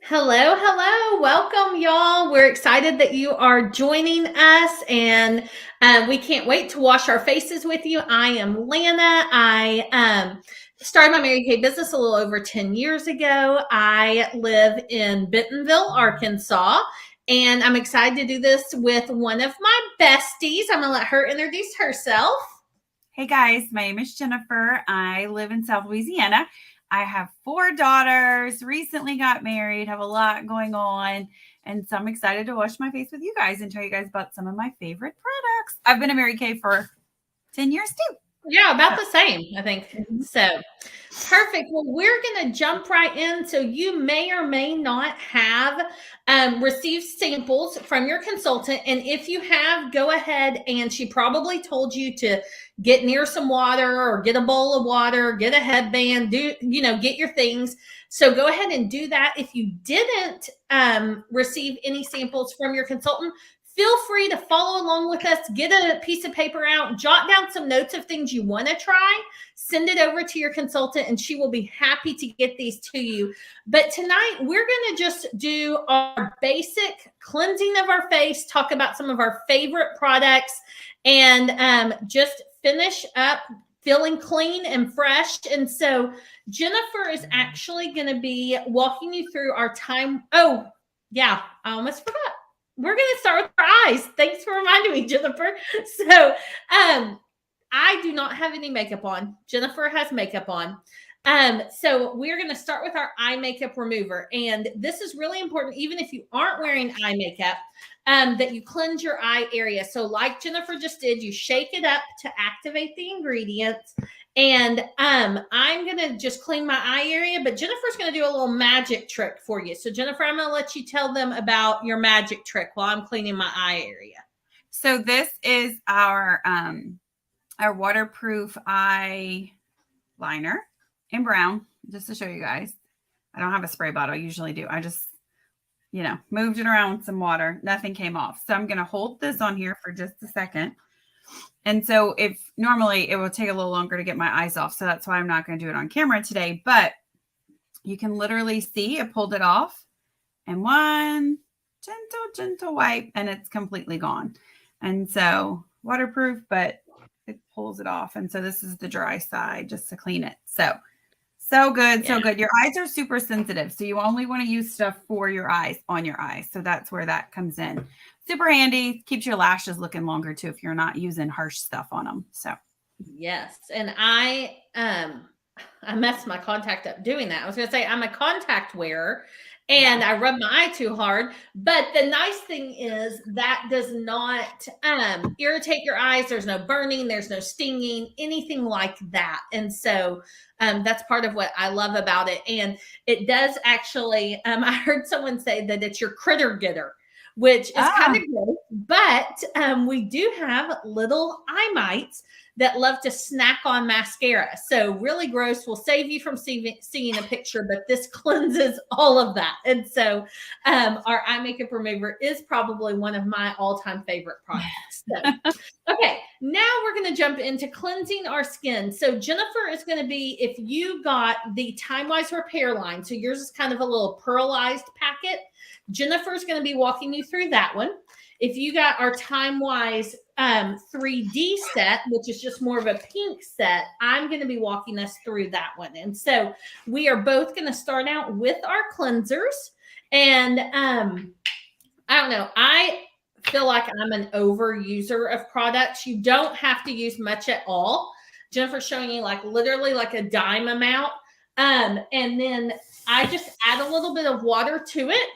Hello, hello. Welcome, y'all. We're excited that you are joining us, and we can't wait to wash our faces with you. I am Lana. I started my Mary Kay business a little over 10 years ago. I live in Bentonville, Arkansas, and I'm excited to do this with one of my besties. I'm going to let her introduce herself. Hey guys, my name is Jennifer. I live in South Louisiana. I have 4 daughters, recently got married, have a lot going on. And so I'm excited to wash my face with you guys and tell you guys about some of my favorite products. I've been a Mary Kay for 10 years too. Yeah, about the same, I think. Mhm. So perfect. Well, we're going to jump right in. So you may or may not have received samples from your consultant. And if you have, go ahead, and she probably told you to get near some water or get a bowl of water, get a headband, get your things. So go ahead and do that. If you didn't receive any samples from your consultant, feel free to follow along with us. Get a piece of paper out, jot down some notes of things you want to try, send it over to your consultant, and she will be happy to get these to you. But tonight, we're going to just do our basic cleansing of our face, talk about some of our favorite products, and just finish up feeling clean and fresh. And so Jennifer is actually going to be walking you through our time. Oh, yeah, I almost forgot. We're going to start with our eyes. Thanks for reminding me, Jennifer. So, I do not have any makeup on. Jennifer has makeup on. So we're going to start with our eye makeup remover. And this is really important, even if you aren't wearing eye makeup, that you cleanse your eye area. So like Jennifer just did, you shake it up to activate the ingredients. And I'm going to just clean my eye area, but Jennifer's going to do a little magic trick for you. So Jennifer, I'm going to let you tell them about your magic trick while I'm cleaning my eye area. So this is our waterproof eye liner in brown, just to show you guys. I don't have a spray bottle. I usually do. I just, moved it around with some water. Nothing came off. So I'm going to hold this on here for just a second. And so if normally it will take a little longer to get my eyes off. So that's why I'm not going to do it on camera today, but you can literally see it pulled it off, and one gentle wipe and it's completely gone. And so waterproof, but it pulls it off. And so this is the dry side just to clean it. So good. Yeah. So good. Your eyes are super sensitive. So you only want to use stuff for your eyes, on your eyes. So that's where that comes in. Super handy. Keeps your lashes looking longer too if you're not using harsh stuff on them. So yes. And I messed my contact up doing that. I was going to say I'm a contact wearer and I rub my eye too hard. But the nice thing is that does not irritate your eyes. There's no burning. There's no stinging, anything like that. And so that's part of what I love about it. And it does actually, I heard someone say that it's your critter getter, which is kind of gross, but we do have little eye mites that love to snack on mascara. So really gross. Will save you from seeing a picture, but this cleanses all of that. And so our eye makeup remover is probably one of my all-time favorite products. So, okay, now we're going to jump into cleansing our skin. So Jennifer is going to be, if you got the Time Wise Repair line, so yours is kind of a little pearlized packet, Jennifer's going to be walking you through that one. If you got our Time Wise 3D set, which is just more of a pink set, I'm going to be walking us through that one. And so we are both going to start out with our cleansers. And I don't know, I feel like I'm an over user of products. You don't have to use much at all. Jennifer's showing you like literally like a dime amount. And then I just add a little bit of water to it.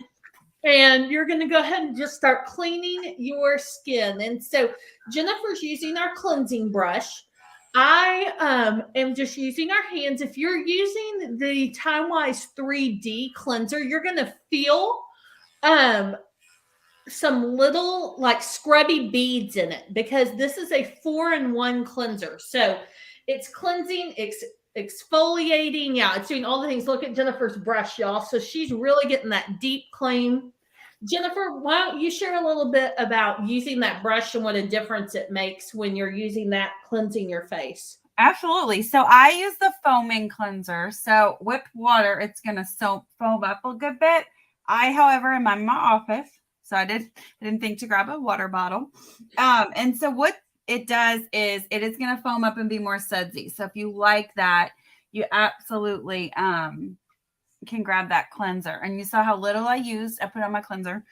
And you're going to go ahead and just start cleaning your skin. And so Jennifer's using our cleansing brush. I am just using our hands. If you're using the Time Wise 3D cleanser, you're going to feel some little like scrubby beads in it because this is a 4-in-1 cleanser. So it's cleansing, exfoliating. Yeah, it's doing all the things. Look at Jennifer's brush, y'all. So she's really getting that deep clean. Jennifer, why don't you share a little bit about using that brush and what a difference it makes when you're using that cleansing your face? Absolutely. So I use the foaming cleanser. So with water, it's going to foam up a good bit. I, however, am in my office, so I didn't think to grab a water bottle. And so what it does is it is going to foam up and be more sudsy. So if you like that, you absolutely can grab that cleanser. And you saw how little I used. I put on my cleanser.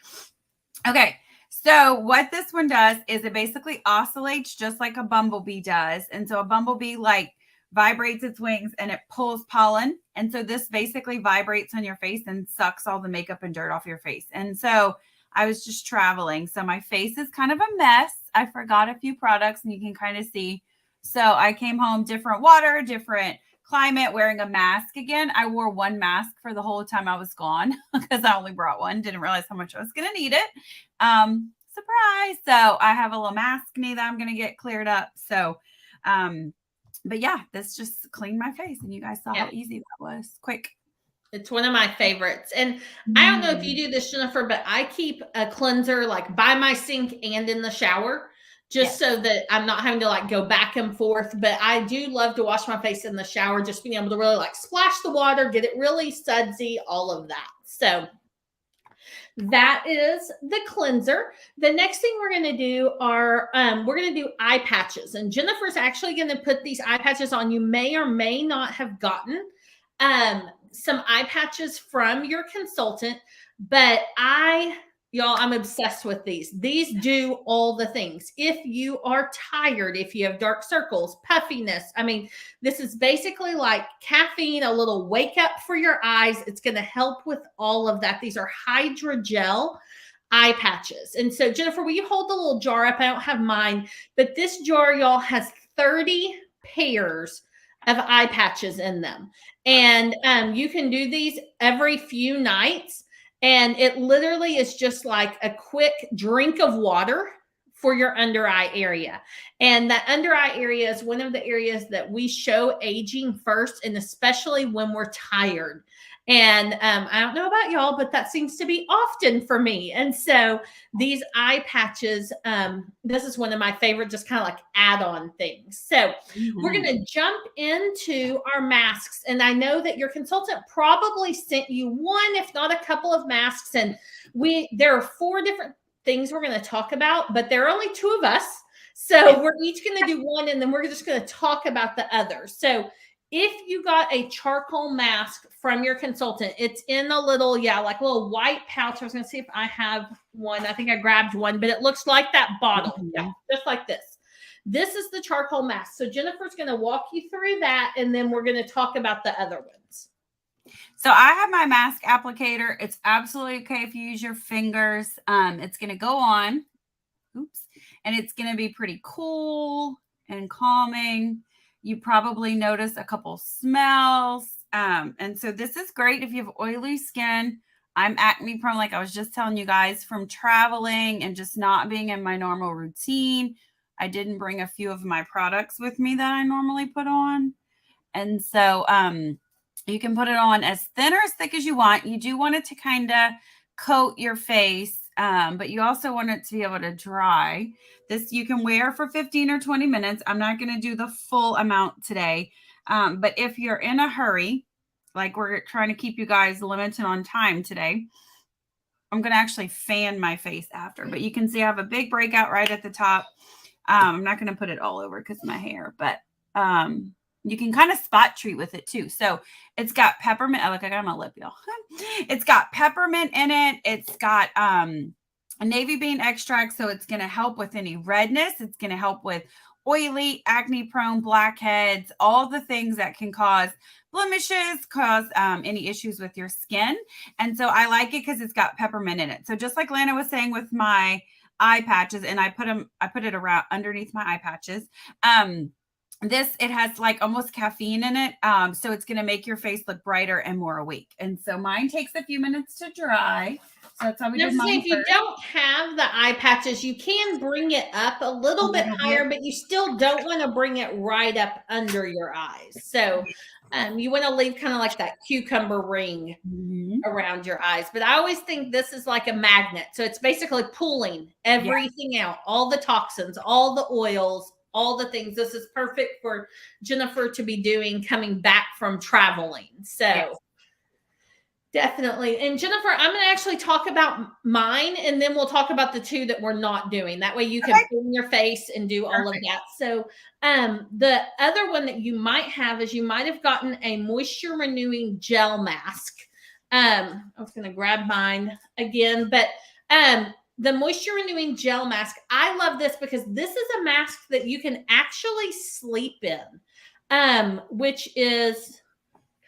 Okay. So what this one does is it basically oscillates just like a bumblebee does. And so a bumblebee like vibrates its wings and it pulls pollen. And so this basically vibrates on your face and sucks all the makeup and dirt off your face. And so I was just traveling. So my face is kind of a mess. I forgot a few products and you can kind of see. So I came home, different water, different climate, wearing a mask again. I wore one mask for the whole time I was gone because I only brought one. Didn't realize how much I was going to need it. Surprise. So I have a little mask knee that I'm going to get cleared up. So, but yeah, this just cleaned my face and you guys saw how easy that was. Quick. It's one of my favorites. And I don't know if you do this, Jennifer, but I keep a cleanser like by my sink and in the shower just so that I'm not having to like go back and forth. But I do love to wash my face in the shower, just being able to really like splash the water, get it really sudsy, all of that. So that is the cleanser. The next thing we're going to do are we're going to do eye patches. And Jennifer's actually going to put these eye patches on. You may or may not have gotten some eye patches from your consultant, but I'm obsessed with these. These do all the things. If you are tired, if you have dark circles, puffiness, I mean, this is basically like caffeine, a little wake up for your eyes. It's going to help with all of that. These are hydrogel eye patches. And so, Jennifer, will you hold the little jar up? I don't have mine, but this jar, y'all, has 30 pairs of eye patches in them. And you can do these every few nights. And it literally is just like a quick drink of water for your under eye area. And that under eye area is one of the areas that we show aging first, and especially when we're tired. And I don't know about y'all, but that seems to be often for me. And so these eye patches, this is one of my favorite, just kind of like add-on things. So we're going to jump into our masks. And I know that your consultant probably sent you one, if not a couple of masks. And there are 4 different things we're going to talk about, but there are only 2 of us. So we're each going to do one, and then we're just going to talk about the other. So if you got a charcoal mask from your consultant, it's in a little, like a little white pouch. I was going to see if I have one. I think I grabbed one, but it looks like that bottle. Yeah, just like this. This is the charcoal mask. So Jennifer's going to walk you through that, and then we're going to talk about the other ones. So I have my mask applicator. It's absolutely okay if you use your fingers. It's going to go on. Oops. And it's going to be pretty cool and calming. You probably notice a couple smells. And so this is great if you have oily skin. I'm acne prone, like I was just telling you guys, from traveling and just not being in my normal routine. I didn't bring a few of my products with me that I normally put on. And so you can put it on as thin or as thick as you want. You do want it to kind of coat your face, but you also want it to be able to dry. This you can wear for 15 or 20 minutes. I'm not going to do the full amount today. But if you're in a hurry, like we're trying to keep you guys limited on time today, I'm going to actually fan my face after. But you can see I have a big breakout right at the top. I'm not going to put it all over because of my hair, but you can kind of spot treat with it too. So it's got peppermint. Oh, look, I got my lip, y'all. It's got peppermint in it. It's got a navy bean extract. So it's going to help with any redness. It's going to help with oily, acne prone, blackheads, all the things that can cause blemishes, cause any issues with your skin. And so I like it because it's got peppermint in it. So just like Lana was saying with my eye patches, and I put it around underneath my eye patches. It has like almost caffeine in it. So it's going to make your face look brighter and more awake. And so mine takes a few minutes to dry. So that's how we do mine. If you don't have the eye patches, you can bring it up a little bit higher, but you still don't want to bring it right up under your eyes. So you want to leave kind of like that cucumber ring around your eyes. But I always think this is like a magnet. So it's basically pulling everything out, all the toxins, all the oils, all the things. This is perfect for Jennifer to be doing coming back from traveling. So Definitely. And Jennifer, I'm going to actually talk about mine and then we'll talk about the two that we're not doing. That way you can Okay. put in your face and do all of that. So, the other one that you might have is you might have gotten a moisture renewing gel mask. I was going to grab mine again, but the moisture renewing gel mask, I love this because this is a mask that you can actually sleep in, which is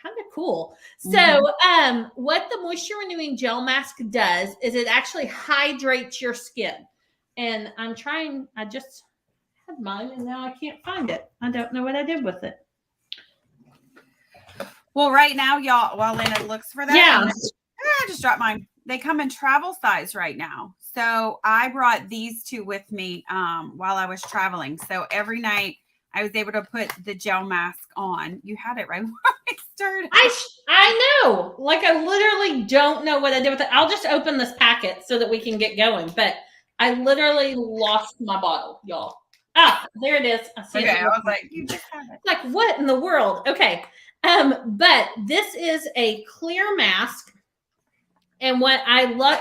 kind of cool. So, what the moisture renewing gel mask does is it actually hydrates your skin. And I just had mine and now I can't find it. I don't know what I did with it. Well, right now, y'all, while Lena looks for that, Yeah. I just dropped mine. They come in travel size right now. So I brought these two with me while I was traveling. So every night I was able to put the gel mask on. You had it right when I started. I know. Like, I literally don't know what I did with it. I'll just open this packet so that we can get going. But I literally lost my bottle, y'all. Ah, there it is. I see it. I was like, you just have it. Like, what in the world? Okay. But this is a clear mask. And what I love,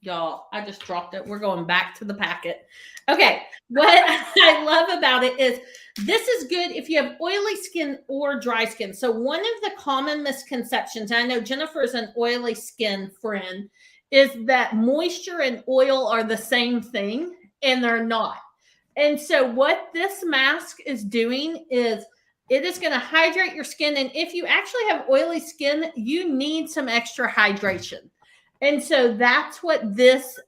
y'all, I just dropped it. We're going back to the packet. Okay. What I love about it is this is good if you have oily skin or dry skin. So one of the common misconceptions, and I know Jennifer is an oily skin friend, is that moisture and oil are the same thing, and they're not. And so what this mask is doing is it is going to hydrate your skin. And if you actually have oily skin, you need some extra hydration. And so that's what this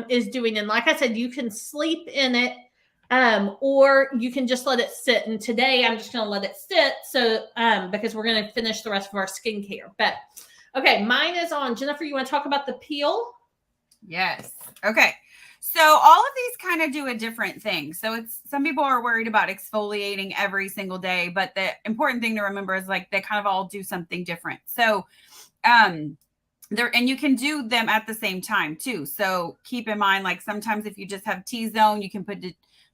is doing. And like I said, you can sleep in it or you can just let it sit. And today I'm just going to let it sit. So because we're going to finish the rest of our skincare. But okay, mine is on. Jennifer, you want to talk about the peel? Yes. Okay. So all of these kind of do a different thing. So it's some people are worried about exfoliating every single day, but the important thing to remember is like they kind of all do something different. So there, and you can do them at the same time too. So keep in mind, like sometimes if you just have T-zone, you can put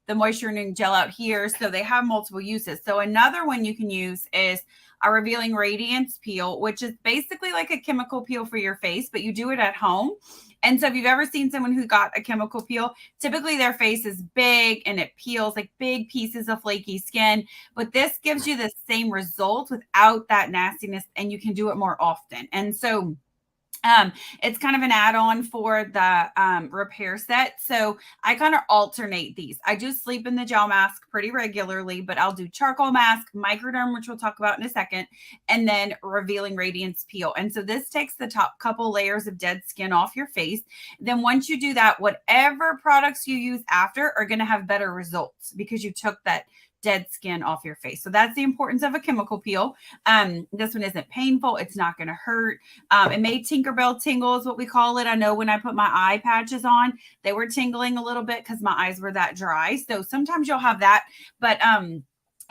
the moisture renewing gel out here. So they have multiple uses. So another one you can use is a revealing radiance peel, which is basically like a chemical peel for your face, but you do it at home. And so if you've ever seen someone who got a chemical peel, typically their face is big and it peels like big pieces of flaky skin. But this gives you the same result without that nastiness, and you can do it more often. And so it's kind of an add-on for the repair set. So I kind of alternate these. I do sleep in the gel mask pretty regularly, but I'll do charcoal mask, microderm, which we'll talk about in a second, and then revealing radiance peel. And so this takes the top couple layers of dead skin off your face. Then once you do that, whatever products you use after are going to have better results because you took that dead skin off your face. So that's the importance of a chemical peel. This one isn't painful. It's not going to hurt. It made Tinkerbell tingle is what we call it. I know when I put my eye patches on, they were tingling a little bit because my eyes were that dry. So sometimes you'll have that, but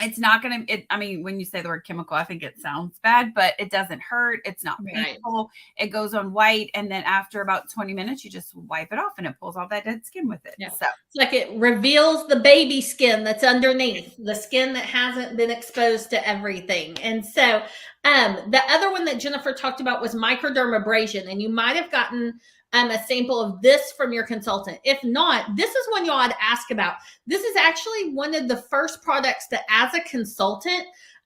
it's not going to, I mean, when you say the word chemical, I think it sounds bad, but it doesn't hurt. It's not painful. It goes on white. And then after about 20 minutes, you just wipe it off and it pulls all that dead skin with it. Yeah. So it's like it reveals the baby skin that's underneath, the skin that hasn't been exposed to everything. And so the other one that Jennifer talked about was microdermabrasion. And you might have gotten a sample of this from your consultant. If not, this is one you ought to ask about. This is actually one of the first products that as a consultant,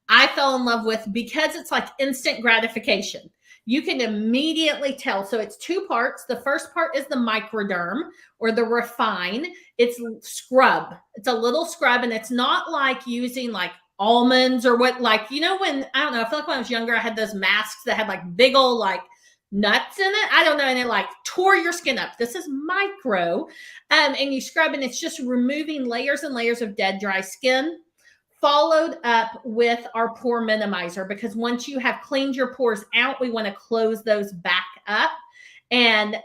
I fell in love with because it's like instant gratification. You can immediately tell. So it's two parts. The first part is the microderm or the refine. It's scrub. It's a little scrub, and it's not like using like almonds or what, like, you know, when, I don't know, I feel like when I was younger, I had those masks that had like big old like nuts in it. I don't know. And it like tore your skin up. This is micro. And you scrub, and it's just removing layers and layers of dead, dry skin, followed up with our pore minimizer, because once you have cleaned your pores out, we want to close those back up. And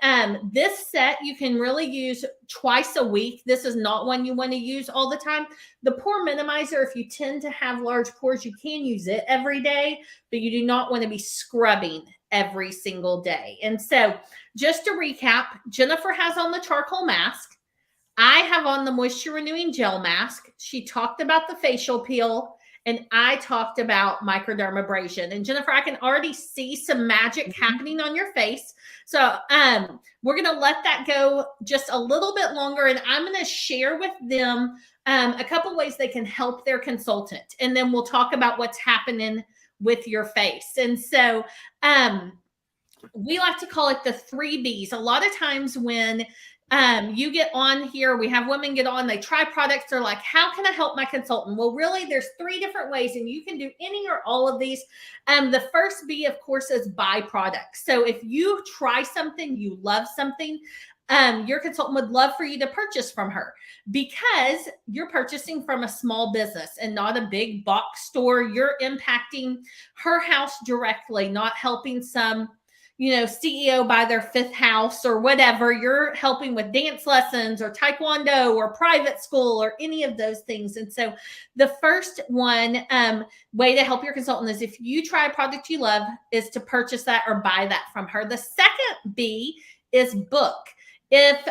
this set you can really use twice a week. This is not one you want to use all the time. The pore minimizer, if you tend to have large pores, you can use it every day, but you do not want to be scrubbing every single day. And so just to recap, Jennifer has on the charcoal mask. I have on the moisture renewing gel mask. She talked about the facial peel, and I talked about microdermabrasion. And Jennifer, I can already see some magic happening on your face. So we're going to let that go just a little bit longer, and I'm going to share with them a couple ways they can help their consultant, and then we'll talk about what's happening with your face. And so we like to call it the 3 Bs. A lot of times when you get on here, we have women get on, they try products, they're like, how can I help my consultant? Well, really, there's 3 different ways, and you can do any or all of these. The first B, of course, is buy products. So if you try something, you love something, your consultant would love for you to purchase from her, because you're purchasing from a small business and not a big box store. You're impacting her house directly, not helping some CEO buy their 5th house or whatever. You're helping with dance lessons or taekwondo or private school or any of those things. And so the first one way to help your consultant is, if you try a product you love, is to purchase that or buy that from her. The second B is book. If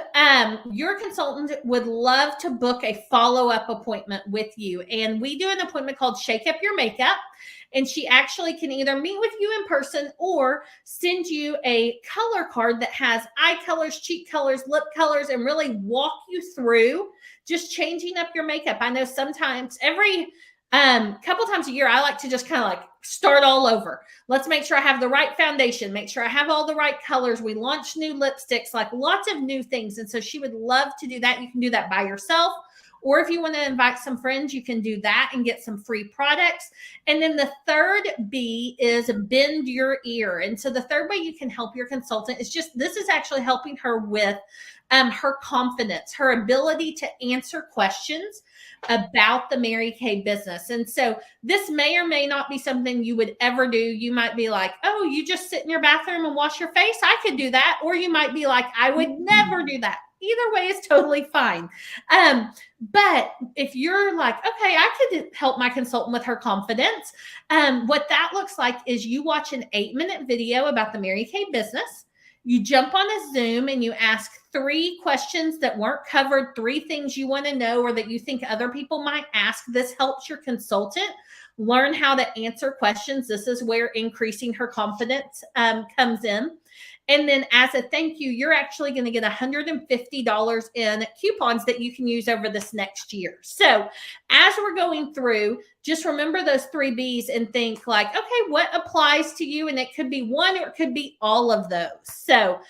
your consultant would love to book a follow-up appointment with you, and we do an appointment called Shake Up Your Makeup, and she actually can either meet with you in person or send you a color card that has eye colors, cheek colors, lip colors, and really walk you through just changing up your makeup. I know sometimes every couple times a year, I like to just kind of like start all over. Let's make sure I have the right foundation, make sure I have all the right colors. We launch new lipsticks, like lots of new things. And so she would love to do that. You can do that by yourself, or if you want to invite some friends, you can do that and get some free products. And then the third B is bend your ear. And so the third way you can help your consultant is just, this is actually helping her with her confidence, her ability to answer questions about the Mary Kay business. And so this may or may not be something you would ever do. You might be like, oh, you just sit in your bathroom and wash your face? I could do that. Or you might be like, I would never do that. Either way is totally fine. But if you're like, okay, I could help my consultant with her confidence, what that looks like is you watch an 8-minute video about the Mary Kay business. You jump on a Zoom and you ask 3 questions that weren't covered, 3 things you want to know or that you think other people might ask. This helps your consultant learn how to answer questions. This is where increasing her confidence comes in. And then as a thank you, you're actually going to get $150 in coupons that you can use over this next year. So as we're going through, just remember those 3 Bs and think like, okay, what applies to you? And it could be one or it could be all of those. So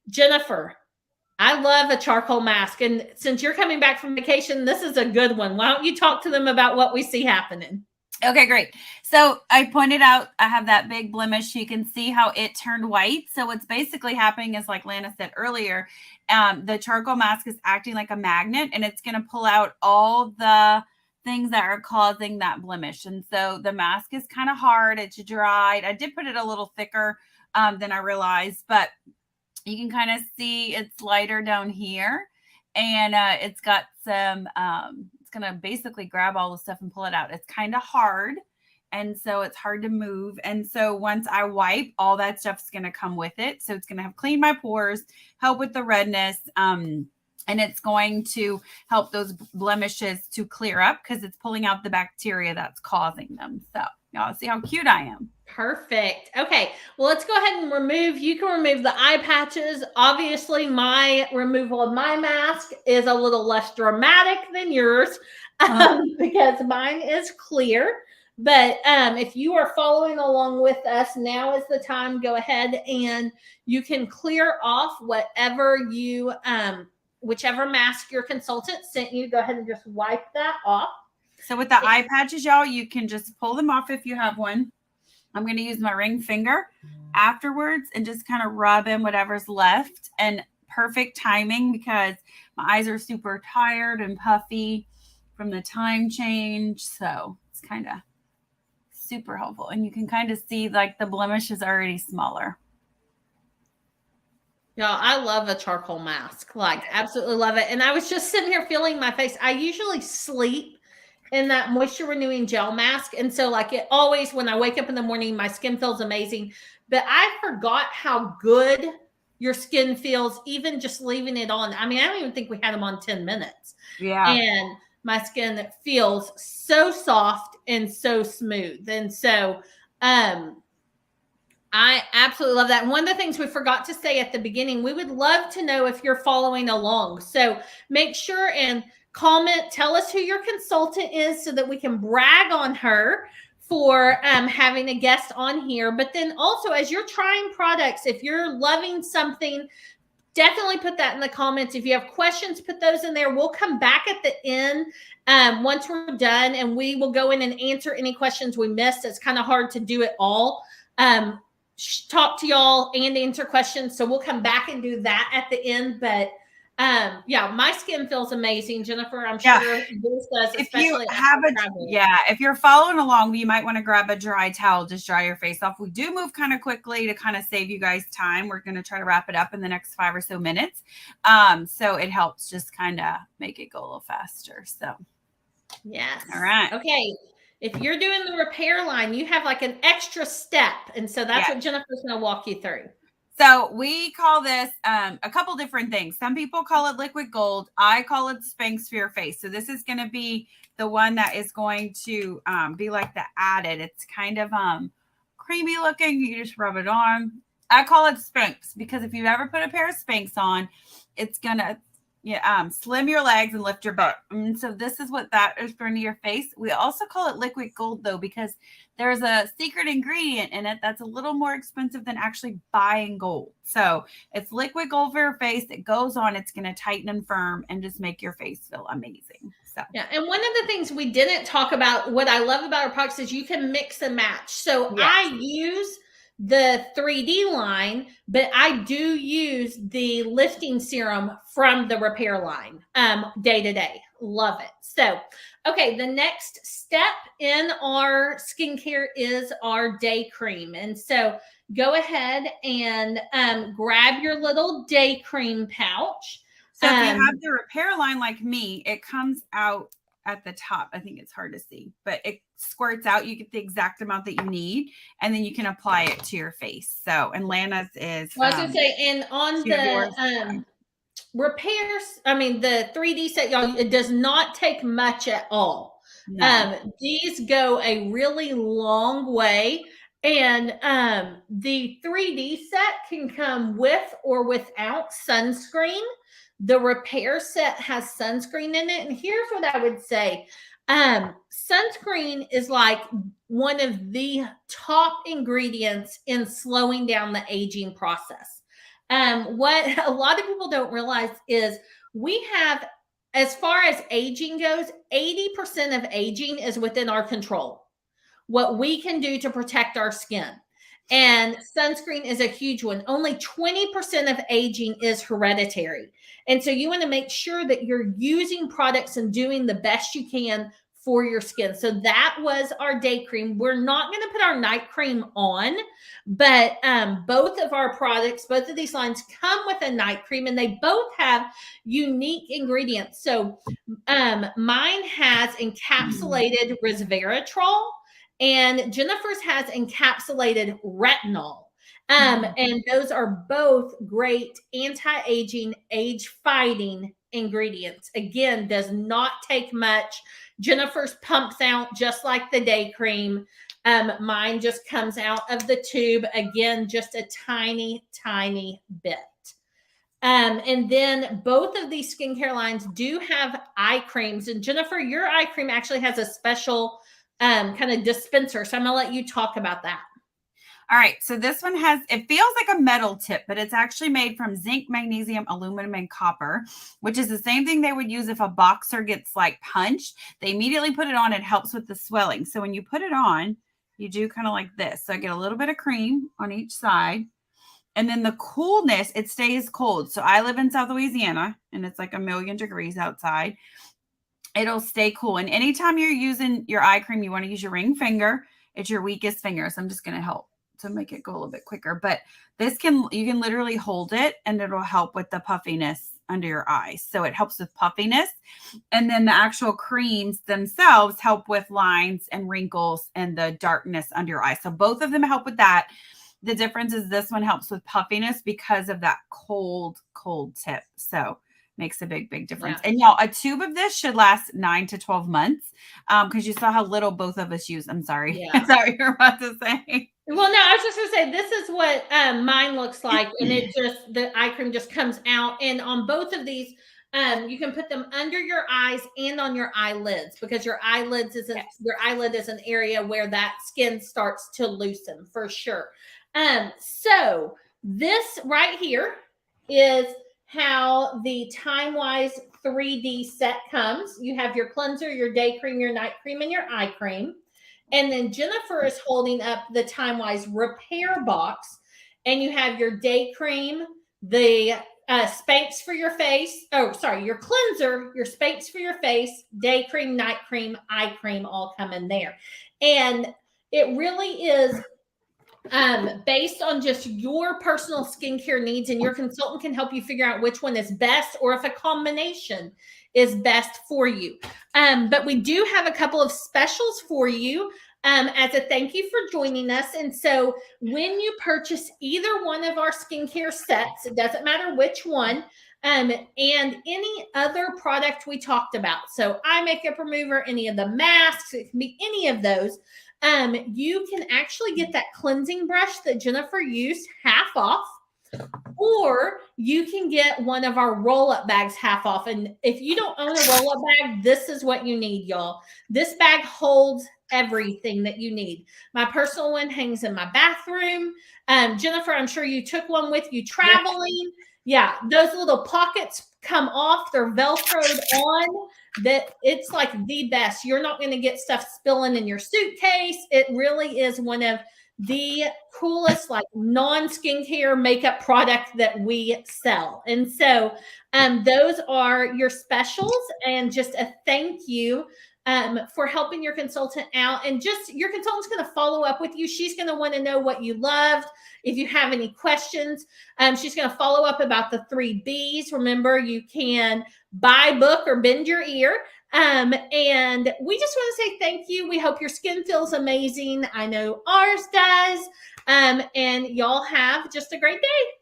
Jennifer, I love a charcoal mask. And since you're coming back from vacation, this is a good one. Why don't you talk to them about what we see happening? Okay, great. So I pointed out, I have that big blemish. You can see how it turned white. So what's basically happening is, like Lana said earlier, the charcoal mask is acting like a magnet, and it's going to pull out all the things that are causing that blemish. And so the mask is kind of hard. It's dried. I did put it a little thicker than I realized, but you can kind of see it's lighter down here, and it's got some, it's going to basically grab all the stuff and pull it out. It's kind of hard. And so it's hard to move. And so once I wipe, all that stuff's going to come with it. So it's going to have clean my pores, help with the redness. And it's going to help those blemishes to clear up because it's pulling out the bacteria that's causing them. So y'all see how cute I am. Perfect. Okay. Well, let's go ahead and you can remove the eye patches. Obviously, my removal of my mask is a little less dramatic than yours because mine is clear. But if you are following along with us, now is the time. Go ahead and you can clear off whatever you, whichever mask your consultant sent you. Go ahead and just wipe that off. So with the eye patches, y'all, you can just pull them off if you have one. I'm going to use my ring finger afterwards and just kind of rub in whatever's left. And perfect timing because my eyes are super tired and puffy from the time change. So it's kind of super helpful. And you can kind of see like the blemish is already smaller. Yeah, I love a charcoal mask. Like, absolutely love it. And I was just sitting here feeling my face. I usually sleep in that moisture renewing gel mask. And so like it always, when I wake up in the morning, my skin feels amazing, but I forgot how good your skin feels, even just leaving it on. I mean, I don't even think we had them on 10 minutes. Yeah. And my skin feels so soft and so smooth. And so, I absolutely love that. And one of the things we forgot to say at the beginning, we would love to know if you're following along. So make sure and comment, tell us who your consultant is so that we can brag on her for having a guest on here. But then also, as you're trying products, if you're loving something, definitely put that in the comments. If you have questions, put those in there. We'll come back at the end once we're done, and we will go in and answer any questions we missed. It's kind of hard to do it all. Talk to y'all and answer questions. So we'll come back and do that at the end. But yeah, my skin feels amazing, Jennifer. I'm sure yours does, especially if you're following along, you might want to grab a dry towel, just dry your face off. We do move kind of quickly to kind of save you guys time. We're going to try to wrap it up in the next 5 or so minutes. So it helps just kind of make it go a little faster. So yes. All right. Okay. If you're doing the repair line, you have like an extra step. And so that's what Jennifer's going to walk you through. So we call this a couple different things. Some people call it liquid gold. I call it Spanx for your face. So this is going to be the one that is going to be like the added. It's kind of creamy looking. You just rub it on. I call it Spanx because if you've ever put a pair of Spanx on, it's going to slim your legs and lift your butt. And so this is what that is for your face. We also call it liquid gold though, because there's a secret ingredient in it that's a little more expensive than actually buying gold. So it's liquid gold for your face. It goes on, it's going to tighten and firm and just make your face feel amazing. So yeah. And one of the things we didn't talk about, what I love about our products is you can mix and match. So I use the 3D line, but I do use the lifting serum from the repair line day to day. Love it. So, okay, the next step in our skincare is our day cream. And so go ahead and grab your little day cream pouch. So if you have the repair line like me, it comes out at the top. I think it's hard to see, but it squirts out. You get the exact amount that you need, and then you can apply it to your face. So, and Lana's is. Well, I was going to say, and on the repairs, I mean, the 3D set, y'all, it does not take much at all. No. These go a really long way. And the 3D set can come with or without sunscreen. The repair set has sunscreen in it. And here's what I would say. Sunscreen is like one of the top ingredients in slowing down the aging process. What a lot of people don't realize is we have, as far as aging goes, 80% of aging is within our control. What we can do to protect our skin. And sunscreen is a huge one. Only 20% of aging is hereditary. And so you want to make sure that you're using products and doing the best you can for your skin. So that was our day cream. We're not going to put our night cream on, but both of our products, both of these lines come with a night cream, and they both have unique ingredients. So mine has encapsulated resveratrol, and Jennifer's has encapsulated retinol. And those are both great anti-aging, age-fighting ingredients. Again, does not take much. Jennifer's pumps out just like the day cream. Mine just comes out of the tube. Again, just a tiny, tiny bit. And then both of these skincare lines do have eye creams. And Jennifer, your eye cream actually has a special kind of dispenser. So I'm going to let you talk about that. All right. So this one has, it feels like a metal tip, but it's actually made from zinc, magnesium, aluminum, and copper, which is the same thing they would use if a boxer gets like punched. They immediately put it on. It helps with the swelling. So when you put it on, you do kind of like this. So I get a little bit of cream on each side. And then the coolness, it stays cold. So I live in South Louisiana, and it's like 1,000,000 degrees outside. It'll stay cool. And anytime you're using your eye cream, you want to use your ring finger. It's your weakest finger. So I'm just going to help to make it go a little bit quicker. But this you can literally hold it, and it'll help with the puffiness under your eyes. So it helps with puffiness. And then the actual creams themselves help with lines and wrinkles and the darkness under your eyes. So both of them help with that. The difference is this one helps with puffiness because of that cold tip. So makes a big, big difference. Yeah. And y'all, a tube of this should last 9 to 12 months. Because you saw how little both of us use. I'm sorry. Yeah. Is that what you're about to say? Well, no, I was just gonna say this is what mine looks like, and it just the eye cream just comes out, and on both of these, you can put them under your eyes and on your eyelids because your eyelids isn't your eyelid is an area where that skin starts to loosen for sure. So this right here is how the Time Wise 3D set comes. You have your cleanser, your day cream, your night cream, and your eye cream. And then Jennifer is holding up the Time Wise repair box, and you have your day cream, the Spanx for your face. Oh, sorry, your cleanser, your Spanx for your face, day cream, night cream, eye cream, all come in there. And it really is based on just your personal skincare needs, and your consultant can help you figure out which one is best or if a combination is best for you. But we do have a couple of specials for you as a thank you for joining us. And so when you purchase either one of our skincare sets, it doesn't matter which one, and any other product we talked about, so eye makeup remover, any of the masks, it can be any of those, you can actually get that cleansing brush that Jennifer used half off, or you can get one of our roll-up bags half off. And if you don't own a roll-up bag, this is what you need, y'all. This bag holds everything that you need. My personal one hangs in my bathroom. Jennifer, I'm sure you took one with you traveling. Yeah, those little pockets come off. They're Velcroed on. That it's like the best. You're not going to get stuff spilling in your suitcase. It really is one of the coolest like non-skincare makeup product that we sell. And so those are your specials, and just a thank you for helping your consultant out. And just your consultant's going to follow up with you. She's going to want to know what you loved. If you have any questions, she's going to follow up about the 3 B's. Remember, you can buy, book, or bend your ear. And we just want to say thank you. We hope your skin feels amazing. I know ours does. And y'all have just a great day.